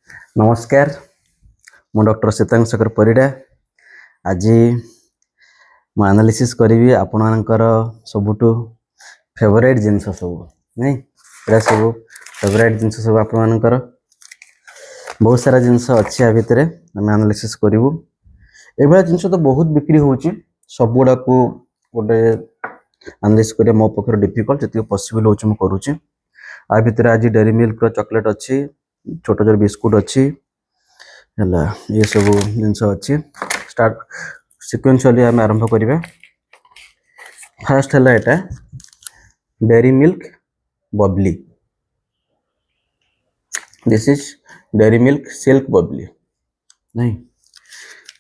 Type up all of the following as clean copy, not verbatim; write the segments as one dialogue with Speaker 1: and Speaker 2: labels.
Speaker 1: नमस्कार मु डॉक्टर सीतांग शेखर परिडा आज मु एनालिसिस करी आपणकर सबुठु फेवरेट जिनस सब नहीं एटा सब फेवरेट जिनस सब आपणकर बहुत सारा जिनस अच्छी भितर आम एनालिसिस करूँ एभा जिनस तो बहुत बिक्री होची सब गुड़ा को गोटे एनालिसिस करिया मो पक्षर डिफिकल्ट जति पॉसिबल होची मु करूची आ भितर आज डेरी मिल्क रो चॉकलेट अच्छी छोट छोट बिस्कुट अच्छी है ये सब जिनस अच्छी स्टार्ट सिक्वेंशियली आम आरंभ करिबा फास्ट है एटा dairy milk Babli this is dairy milk silk Babli नहीं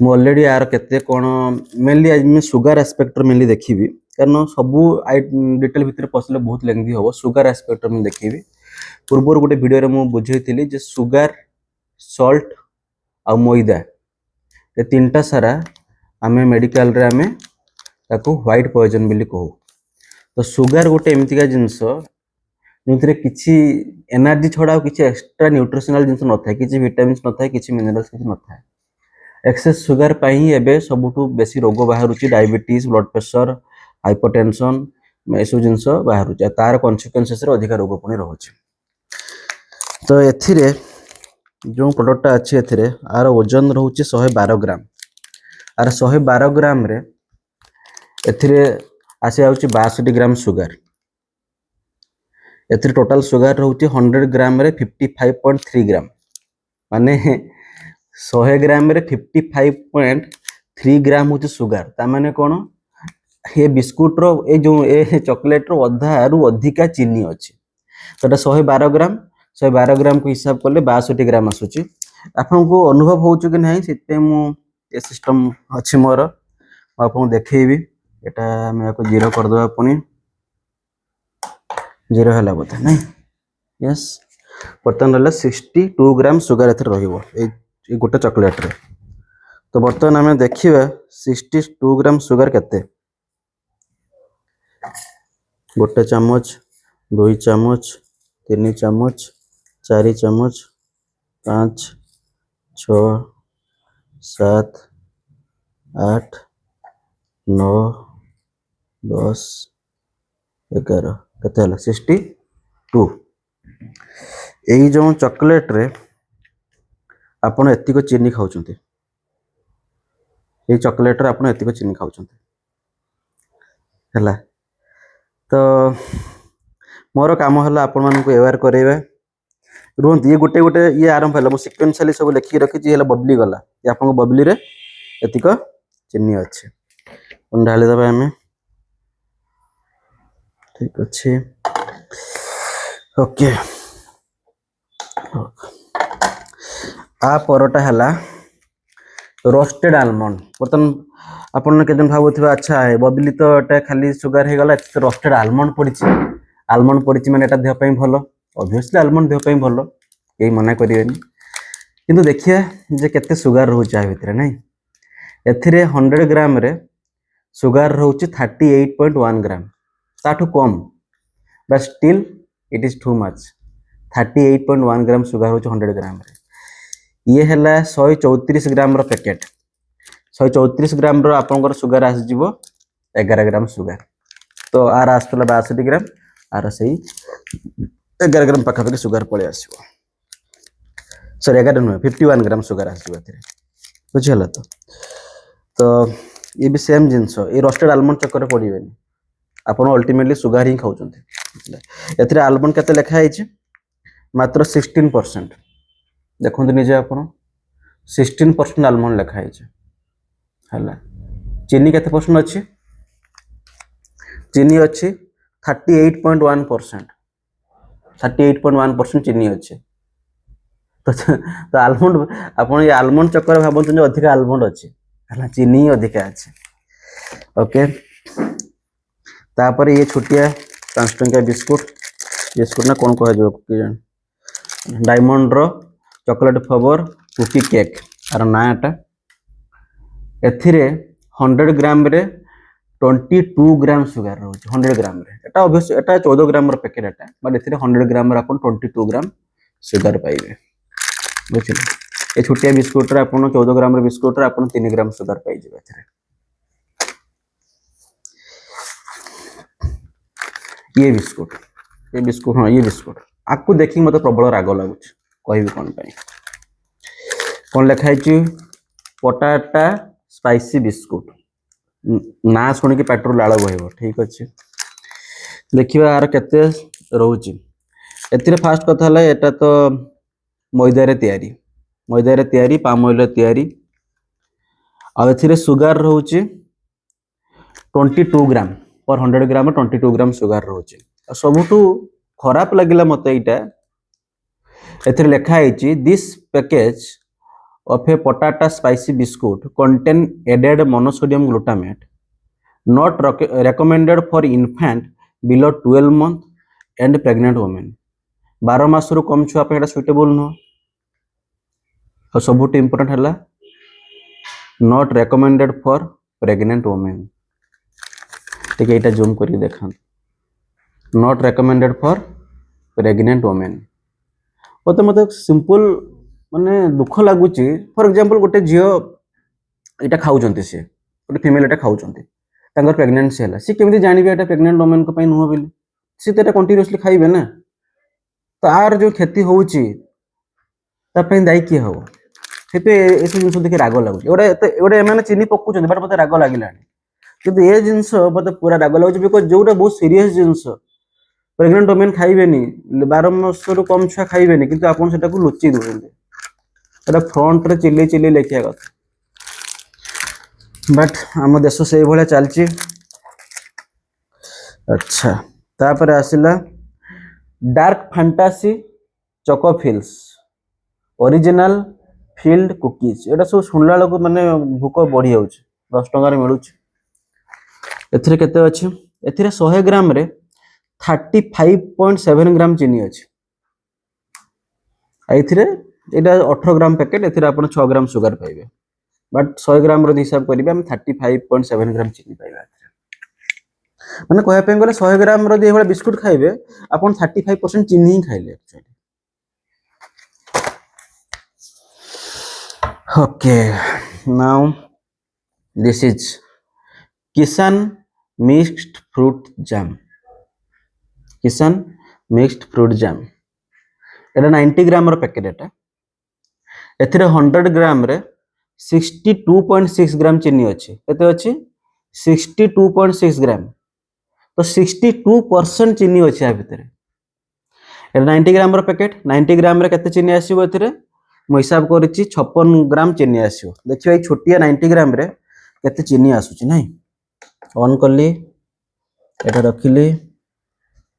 Speaker 1: मु ऑलरेडी यार केते कोन मेनली आज मैं सुगर एस्पेक्ट मेनली देखिबी कारण सबू डिटेल भितर पसले बहुत लेंथी होबो सुगर एस्पेक्ट में देखिबी पूर्व गोटे वीडियो रे मु बुझेइतिली जे सुगर सॉल्ट आ मैदा ये तीनटा सारा आमे मेडिकल रे आमे ताको व्हाइट पॉइजन बोली कहू तो सुगर गोटे एमतिका जिंस जोंतरे किछि एनर्जी छडा किछि एक्स्ट्रा न्यूट्रिशनल जिंस न थाए किछि विटामिन्स न थाए किछि मिनरल्स किछि न थाए एक्सेस सुगर पाई एबे सबुठु बेसी रोग बाहरुची डायबिटीज ब्लड प्रेशर हाइपरटेंशन एसब जिंस बाहरुची तार कॉन्सिक्वेंसेस रे अधिक रोग पुणी रहउची तो एथिरे जो प्रोडक्ट अच्छी एथिरे आर ओजन रहउची 112 ग्राम आर 112 ग्राम रे एथिरे आसे आउची 62 ग्राम सुगर एथिरे टोटल सुगर रहउची 100 ग्राम रे 55.3 ग्राम माने 100 ग्राम रे 55.3 ग्राम होची सुगर ता माने कोन हे बिस्कुट रो ए जो ए चॉकलेट रो अधा रु अधिका चीनी अछि तो 112 ग्राम 112 ग्राम को हिसाब करले 62 ग्राम आसुची आपन को अनुभव होउछु कि नहीं सिते मु ए सिस्टम अछि मोर आपन देखैबी एटा मैं को जीरो कर दबा पुनी जीरो हला बोते नहीं यस बर्तन रहला 62 ग्राम सुगर एथर रहिबो ए गोटे चॉकलेट रे तो बर्तन आमे देखिबा 62 ग्राम सुगर केते गोटे चम्मच 2 चम्मच 3 चम्मच 4 चम्मच 5 6 7 8 9 10 11 केते हला 62 एई जो चॉकलेट रे आपण एतिको चीनी खाउछंती ए चॉकलेट रे आपण एतिको चीनी खाउछंती हला तो मोर काम हला आपण मानन को अवेयर करेबा रुहंत ये गोटे गोटे ये आरंभ हला मो सिक्वेंशियली सब लिखि रखि जे हला बबली गला ये आपण को बबली रे एतिको चीनी अछि उन ढाली दबा हमें ठीक अछि ओके आ परोटा हला रोस्टेड आलमंड बर्तन अपन केजन भाबुथिबा अच्छा है बबली तो एटा खाली सुगर हे गला तो रोस्टेड आलमंड पड़िछि माने एटा देह पई भलो ऑब्वियसली आलमंड देह पई भलो केही मना करिवेनी किंतु देखिए जे केते सुगर रहउ चाहे भितरे नहीं एथिरे 100 ग्राम रे सुगर रहउछि 38.1 ग्राम ताठू कम but still it is too much 38.1 gram sugar होछि 100 ग्राम रे ये हला 134 ग्राम रो पैकेट 134 ग्राम रो आपनकर सुगर आस जिवो 11 ग्राम सुगर तो आर आस्तला 62 ग्राम आर सही 11 ग्राम पाखा पाखी सुगर पळे आसीबो सॉरी 11 नो 51 ग्राम सुगर आसीबो एथिरे बुझिहला तो ये भी सेम जिंस ये रोस्टेड आलमंड चक्कर पड़िबेनी आपण अल्टीमेटली सुगर ही खाउचंती एथिरे आलमंड केते लेखा आइछि मात्र 16% देखो निजे आपण 16% आलमंड लेखा आइछि हला चीनी केते परसेंट अछि चीनी अछि 38.1% 38.1% चीनी अछि तो आलमंड आपण ये आलमंड चक्कर भाबन जे अधिक आलमंड अछि हला चीनी अधिक अछि ओके तापर ये छोटिया 5 टंका बिस्कुट ना कोन कह जो डायमंड रो चॉकलेट फ्लेवर कुकी केक आर नाटा एथिरे 100 ग्राम रे 22 ग्राम सुगर रहउछि 100 ग्राम रे एटा obviously Etah 14 gram row packet Etah but एथिरे 100 ग्राम रे अपन 22 ग्राम सुगर पाइबे बुझिले ए छोटिया बिस्कुट रे आपन 14 ग्राम रे बिस्कुट रे आपन 3 ग्राम शुगर पाई जिवे एथरे। ये बिस्कुट हाँ ये बिस्कुट आपको देखी मत प्रबल राग लगुच कहि कौन पाई कौन लिखा है पोटाटा स्पाइसी बिस्कुट ना शुणिकी पाटर लाल बहब ठीक अच्छे देखिए यार केते रोचे एथिरे फास्ट कथा है एटा तो मैदा रे तैयारी पाम ऑयल रे तैयारी आ एथिरे सुगर रोचे 22 ग्राम पर 100 ग्राम 22 ग्राम सुगर रोचे सबुठू खराब लगिला मते एटा एथिरे लिखा है this package of a potato spicy biscuit contain added monosodium glutamate not recommended for infant below 12 month and pregnant women 12 मास रु कम छुआ पे सुइटेबल न और सबुठ इंपोर्टेंट है not recommended for pregnant women ठीक है एटा जूम करके देखा not recommended for pregnant women मत सिंपल माने दुख लगुच फॉर एग्जांपल गोटे झील यहाँ खाऊँ सी गोटे फिमेल यहाँ खाऊँ प्रेगनेंसी है सी केमी जानवे यहाँ प्रेगनेंट वोमेन नुह बोली सी तो कंटिन्यूअसली खाइबे ना तो आर जो क्षति होची दायी किए हम से जिन देखिए राग लगुच गोटे एम चीनी पकाउं बट मत राग लगे कि ये जिनस मत पूरा राग लगुच बिकज जो बहुत सीरीयस जिनस प्रेगनेंट वोमेन खाइबेनी 12 मास रु कम छुआ खाइबेनी किंतु आपन सेटा को लुचि दउछन्ते एटा फ्रंट रे चिल्ली लेखिया कथा बट आम देश से भाया चलची अच्छा तापर आसिला Dark Fantasy Choco Fills original filled cookies एटा सब सुनला लोक माने भूक बढ़ी जाउछ 10 टका रे मिलुछ एथिरे केते अछि एथिरे 100 ग्राम रे 35.7 ग्राम चीनी अछि एथिरे एटा 18 ग्राम पैकेट एथिरे आपण 6 ग्राम सुगर पाइबे बट 100 ग्राम रो हिसाब करिबे हम 35.7 ग्राम चीनी पाइबे माने कहया पे गले 100 ग्राम रो जे होला बिस्कुट खाइबे आपण 35% चीनी ही खाइले actually okay now this is किसान मिक्स्ड फ्रूट जैम किसान मिक्स्ड फ्रूट जैम एटा 90 ग्राम रो पैकेट एटा एथिरे 100 ग्राम रे 62.6 ग्राम चीनी अच्छी केते अच्छी 62.6 ग्राम तो 62% चीनी अच्छी या भितर 90 ग्राम रो पैकेट 90 ग्राम रे केते चीनी आसीबो एथिरे मो हिसाब करछि 56 ग्राम चीनी आसीबो देखियो ए छोटिया 90 ग्राम रे केते चीनी आसुछि नै ऑन करली एटा रखिली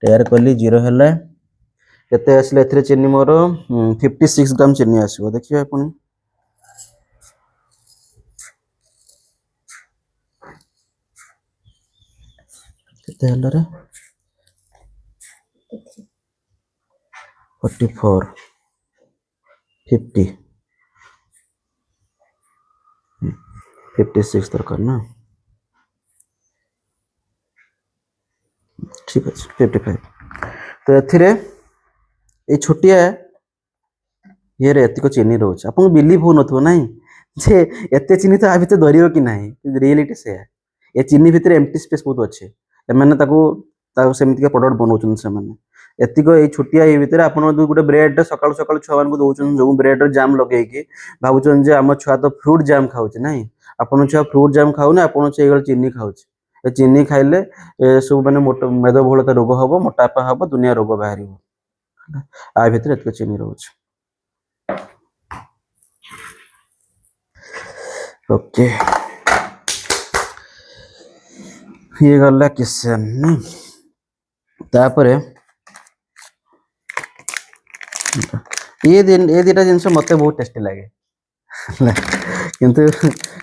Speaker 1: तैयार करली जीरो हैला केते आसले एथिरे चीनी मोर 56 ग्राम चीनी आसीबो देखियो आपण केते हैला रे 44 50 56 दरकार ना ठीक है 55 तो एथिरे ए छोटिया ये रे एतिको चीनी रोच आपन बिलीव हो नथो नाही जे एते चीनी तो आ भितर दरियो कि नाही रियलिटी से ए चीनी भितर एम्प्टी स्पेस बहुत अच्छे एमाने ताको सेमिति के प्रोडक्ट बनौछन से माने एतिको ए छोटिया ए भितर आपन गोटे ब्रेड सकाळ सकाळ छवान को दोछन जो ब्रेड रे जाम लगेई कि भाबुछन जे हम छुआ तो फ्रूट जाम खाउछ नाही आपन छुआ फ्रूट जाम खाउ ना आपन छे एगल चीनी खाउछ ए चीनी खाइले ए सब माने मेदबहुलता रोग हबो मोटापा हबो दुनिया रोग बाहरिबो आ भितर एतिको चीनी रोछ ओके ये गला किसान तापरे ये दिटा जिनस मते बहुत टेस्टी लगे किंतु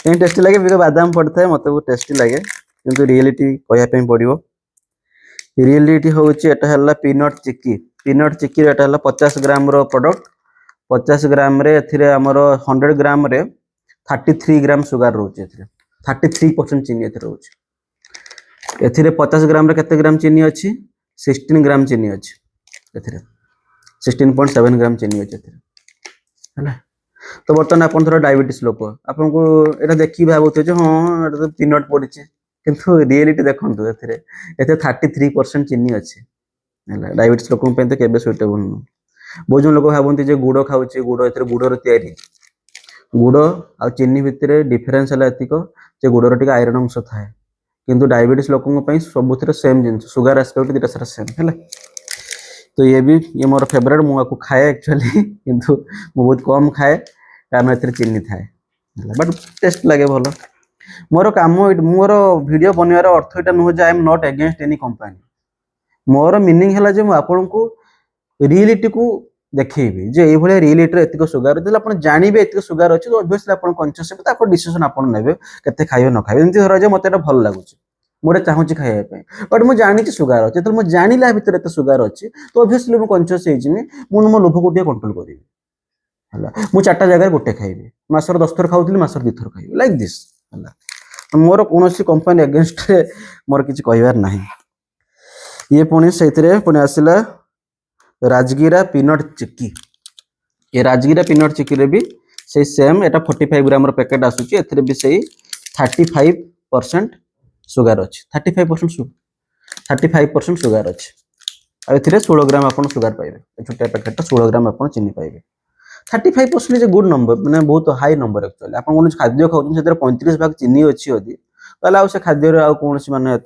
Speaker 1: टेस्टी लगे बिकज बादाम पड़ता है मते बहुत टेस्टी लगे किंतु रियलिटी कहया पे पड़िबो रियलिटी होची एटा हल्ला पीनट चिक्की एटा हल्ला 50 ग्राम रो प्रोडक्ट 50 ग्राम रे एथिरे हमर 100 ग्राम रे 33 ग्राम सुगर रोचे एथिरे 33% चीनी एथिरे रोचे एथिरे 50 ग्राम रे केते ग्राम चीनी अछि 16 ग्राम चीनी अछि एथिरे 16.7 ग्राम चीनी अछि एथिरे है। तो बर्तमान आप डायबिटीज लोक आपको यहाँ देखिए भावुथे हाँ ये तो पीनट पड़ी किंतु रियलिटी देखो 33% चीनी अच्छे डायबिटीज लोक तो केवे सुइटेबल नुह बहुत जन लोक भावती गुड़ खाऊे गुड़ गुड़र तैयारी गुड़ आ चीनी भितर डिफरेन्स है एतिक गुड़र टे आयरन अंश थाए किंतु डायबिटीज लोकों सबुथ सेम जिन सुगर एस्पेक्ट दुटा सारा सेम है। तो ये मोर फेवरेट मुझे खाए एक्चुअली किंतु बहुत कम खाए कारण ए चीनी थाए बट टेस्ट लगे भल मोर काम मोर वीडियो बनवार अर्थ यहाँ नुह I am not against any company मोर मीनिंग है जो आपन को रियलिटी को देखेबी जे ये रियलिटी एतिक सुगार आप जानवे एतिक सुगार अच्छे तो ऑब्वियसली आप कन्शियस हे डिसीजन आप ने के खाइबे न खाइबे एमती धर मत भल लगुच मुझे चाहूँगी खाइबा बट मुझे जानी सुगार अच्छे तो मुझे जाना भितर एत सुगार अच्छे तो ऑब्वियसली मुझे कन्शियस हो मो लोभ को कंट्रोल करी है मुझे 4टा जगह गोटे खाइबी मासर 10 थर खाऊली मासर 2 थर खाइबी लाइक दिस है मोर कौन कंपनी अगेंस्ट मोर किसी कहबार ना ये पुणी से पुणी आसला राजगिरा पीनट चिक्की ये राजगिरा पीनट चिक्की रे भी से सेम एटा 45 ग्राम पैकेट आसूची एथिरे भी सही 35% सुगार अच्छे 35% सुगार अच्छे आ एथिरे 16 ग्राम आपन सुगार पाइबे छोटा पैकेट 16 ग्राम आपन चीनी पाइबे 35% इज ए गुड नंबर मैंने बहुत हाई नंबर एक्चुअली आप खाद्य खाऊँ से 35% चीनी अच्छी यदि ताले से खाद्य कौन माने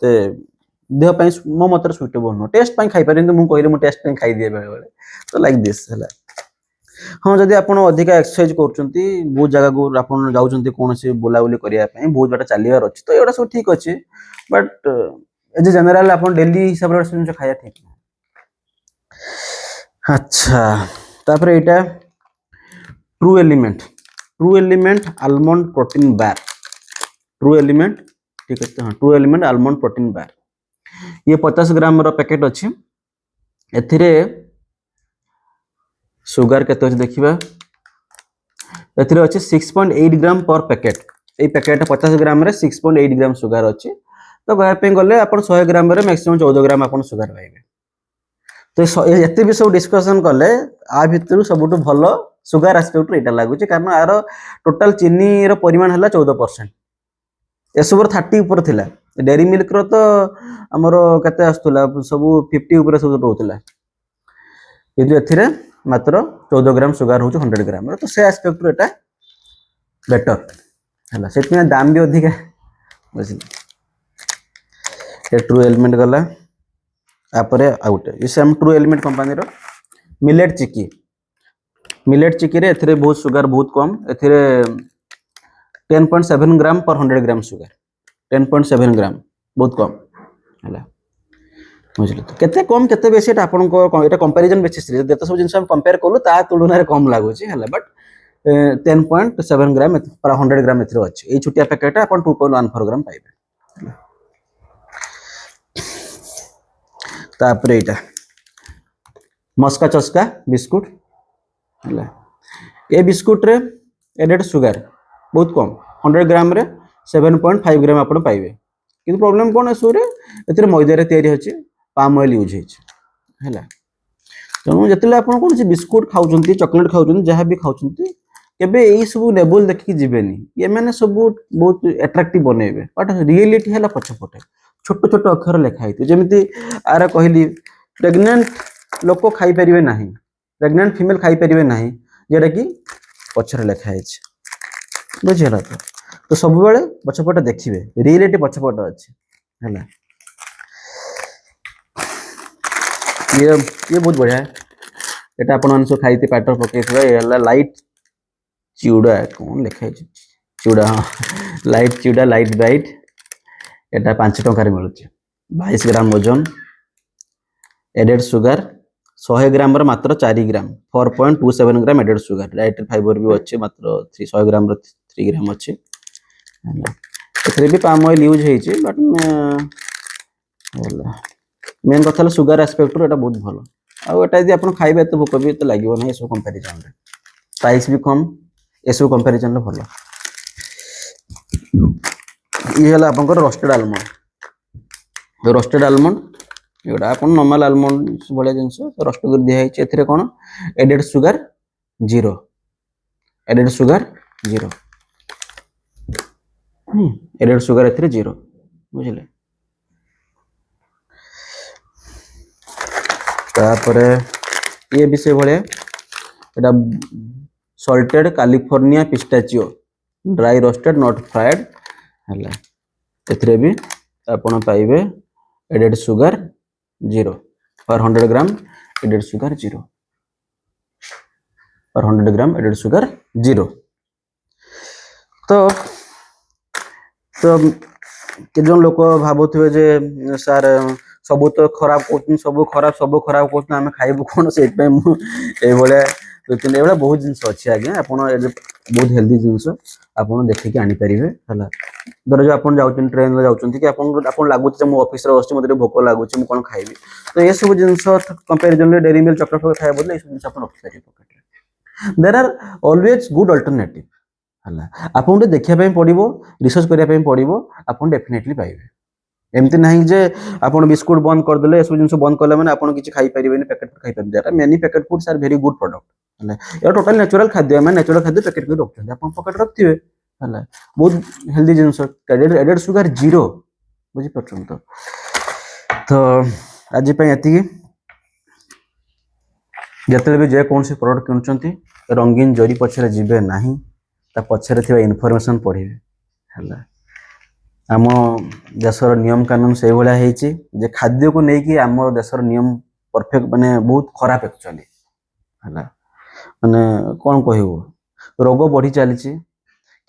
Speaker 1: देह मो मत सुइटेबल नुह टेस्ट खाई पारे मुझे मुझे टेस्ट खाई दिए बेले बेले तो लाइक दिस है। हाँ जदि आप अधिका एक्सरसाइज कर बहुत जगह को आप जाऊँ कौन से बुलाबुली करने बहुत बाट चलियार अच्छे तो ये सब ठीक अच्छे बट एज ए जनरल आप डेली हिसाब से खाया ठीक अच्छा तापर यहाँ true element almond protein bar true element ठीक है हाँ true element almond protein bar ये 50 ग्राम पैकेट अच्छी एथिरे सुगर केते देखिबा एथिरे अच्छे 6.8 ग्राम पर पैकेट ये पैकेट 50 ग्राम रे 6.8 ग्राम सुगर अच्छे तो कहते गले आप 100 ग्राम रे मैक्सिमम 14 ग्राम आप सुगर पाइबे तो ये भी सब डिस्कसन कले आ भितर सब भल सुगर एस्पेक्ट यहाँ लगुच कारण यार टोटाल चीनी परिमाण है 14% एसबूर 30 ऊपर थिला डेरी मिल्क रो तो आमर केते आसुला सब 50 ऊपर सब रोला किंतु एथिरे मात्र 14 ग्राम सुगर हो 100 ग्राम तो से एस्पेक्ट एटा बेटर है से दाम भी अधिक बुझे ट्रू एलिमेंट गला आपरे आउट ये सेम ट्रू एलिमेंट कंपनी रो मिलेट चिक्की रे एथिरे बहुत सुगर बहुत कम एथिरे 10.7 ग्राम पर 100 ग्राम सुगर 10.7 ग्राम बहुत कम है बुझे तो केते कम केते बेसी आपन को एटा कंपैरिजन बेसिस रे जते सब जिंस हम कंपेयर करू ता तुलना रे कम लागुची है बट 10.7 ग्राम पर 100 ग्राम एथिरे अछि ए छुटिया पैकेट आपन 2.14 ग्राम पाइबे तापरे एटा मस्का चस्का बिस्कुट है ये बिस्कुट रे एडेड सुगर बहुत कम 100 ग्राम रे 7.5 ग्राम आप पाइबे किंतु प्रॉब्लम कौन एसुरे एथिरे मैदा रे तैयारी होची पाम ऑयल यूज है तेणु जिते आप कौन बिस्कुट खाऊँ चॉकलेट खाऊँ जहाँ भी खाऊँ केबे यही सब लेवल देखिकी जीवेनी ये मैंने सब बहुत एट्राक्टिव बनइबे बट रियलिटी है पछपटे छोट छोट अक्षर लिखाई जमी आर कहली प्रेग्नेंट लोक खाई पारे ना प्रेग्नेंट फीमेल खाई पारे ना जेटा कि पछर लिखाई बुझेगा तो सब बेले पछपटे देखिए रियलिटी पछपटे अच्छे है ये बहुत बढ़िया है ये आप खाई पाटर पकड़ लाइट चिड़ा कौन लिखाई चिड़ा हाँ लाइट चिड़ा लाइट बाइट एटा 5 टंकार मिलूँ 22 ग्राम वजन एडेड सुगर 100 ग्राम मात्र 4 ग्राम 4.27 ग्राम एडेड सुगर डाइटरी फाइबर भी अच्छे मात्र 100 ग्राम 3 ग्राम अच्छे भी पाम ऑयल यूज होती बट मेन कथा सुगर एस्पेक्ट एटा बहुत भल आटा यदि आप खाइबे तो भोक भी तो लगे ना सब कंपेरिजन प्राइस भी कम ये सब कंपेरिजन भल ये है आप रोस्टेड आलमंड एटा आप नॉर्मल आलमंड भाया जिन रोस्ट कर दिखाई कौन added sugar 0 added sugar 0 added sugar एथिरे 0 बुझिले तापरे ये भी से भले एटा salted California pistachio dry roasted not fried हला एथिरे भी आपण पाइबे एडेड सुगर 0 पर 100 ग्राम एडेड सुगर 0 पर 100 ग्राम एडेड सुगर 0 तो तो केजन लोक भाबुथिबे जे सर सब तो खराब कोन सब खराब कोन आमे खाइबु कोन से पे मु ए बळे लेकिन एबळे बहुत जिंस अछि आगे आपण बहुत हेल्दी जिंस आपण देखि के आनी परिबे हला धर जो आपण जाउछन ट्रेन में जाउछन कि आपण लागुछ मु ऑफिस रे बसछि मते भोक लागुछ मु कोन खाइबी तो ये सब जिंस कंपैरिजन रे डेरी मिल्क चॉकलेट खाइ बदले ए सब जिंस आपण रखि परिबे pocket there are always good alternative हला आपण तो देखिया पय पड़िबो रिसर्च करिया पय पड़िबो आपण डेफिनेटली पाइबे एमती नहीं जे आपण बिस्कुट बंद कर देले सब जिंस बंद करले माने आपण किछि खाइ परिबेनी पैकेट फूड खाइ परिबे there many packet foods are very good product हला या टोटल नेचुरल खाद्य माने नेचुरल खाद्य पैकेट के रखथि आपण पॉकेट रखथिबे हला बहुत हेल्दी जिंस एडेड सुगर 0 बुझि पछन तो आज पय एति जतले भी जे कौन से प्रोडक्ट किनुचंती रंगीन जरी पछरे जिबे नाही ता पछरे थिबा इन्फॉर्मेशन पढिबे हला आम देशर नियम कानून से भाया जे खाद्य को लेकिन आम देशर नियम परफेक्ट माने बहुत खराब एक्चुअली है माने कौन कहबो रोग बढ़ी चली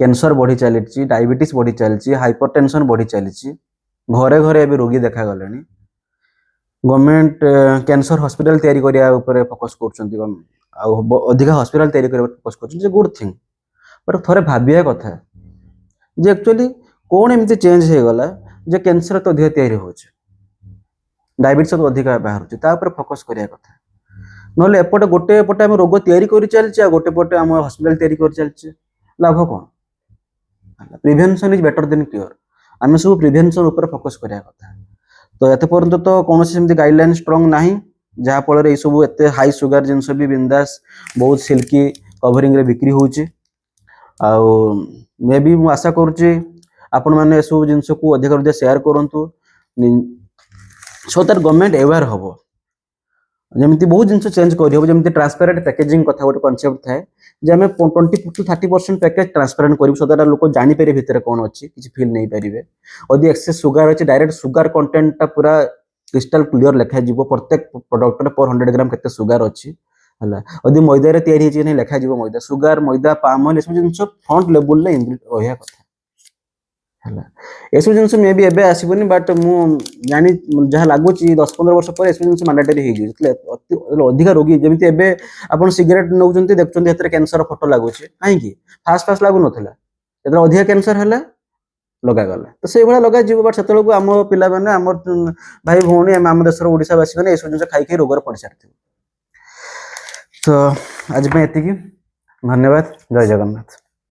Speaker 1: कैंसर बढ़ी चली डायबिटीज बढ़ी चली हाइपरटेंशन बढ़ी चली घरे घरे ए रोगी देखा गले गवर्नमेंट कैंसर हॉस्पिटल तैयारी करिया ऊपर फोकस कर अधिक हॉस्पिटल तैयारी करिया फोकस कर गुड थिंग बट थोड़े भाबिया कथा जे एक्चुअली कौन एमती चेंज हो गला जे कैंसर तो अधिक तैयारी होचे डायबिटीज तो अधिक बाहर फोकस करिया कथा नले एपटे गोटे पटे हम रोग तैयारी करि चलछि आ गोटे पटे हम हॉस्पिटल तैयारी करि चलछि लाभ कोन prevention is better than cure आमे सब प्रिवेंशन ऊपर फोकस करिया कथा तो एते पर्यंत तो कोनोसी सेमती गाइडलाइन स्ट्रांग नाही जहा फल ए सब एते हाई सुगर जिंस भी बिंदास बहुत सिल्की कवरिंग रे बिक्री होउछि आ मे बी मु आशा करूछि आपण माने सब जिंस को अधिक अधिक शेयर करंतु सो दैट गवर्नमेंट अवेयर होबो जेमती बहुत जिंस चेंज करि होबो जेमती ट्रांसपेरेंट पैकेजिंग कथा गोटे कांसेप्ट थाए जे हमें 20 to 30% पैकेज ट्रांसपेरेंट करिवो सो दैट लोक जानि पेरे भितर कोन अछि किछि फील नै परिबे ओदी एक्सेस सुगर अछि डायरेक्ट सुगर कंटेंट ता पूरा क्रिस्टल क्लियर लिखा जीवो प्रत्येक प्रोडक्ट रे 400 ग्राम केते सुगर अछि हला ओदी मैदा रे तयारी छि नै लिखा जीवो मैदा सुगर मैदा पाम ऑयल सब जिंस फ्रंट लेवल ले रहया कथा हला एसो जिंस मे भी एबे आसीबनी बट मु जानि जहा लागुची 10-15 वर्ष पर एसो जिंस मैंडेटरी हे जे अधिक रोगी जेमिति एबे आपण सिगरेट नौजंती देखचंती हेतरे कैंसर फोटो लागुची काहे की फास्ट लागु नथला एतरा अधिक कैंसर हला लगा गला तो से भला लगा जीव बट सेतलो को हम पिला माने हम भाई भौणी हम देशर ओडिसा वासी माने एसो जिंस खाइ खाइ रोगर पड़ सारथि तो आज पे एति की धन्यवाद जय जगन्नाथ।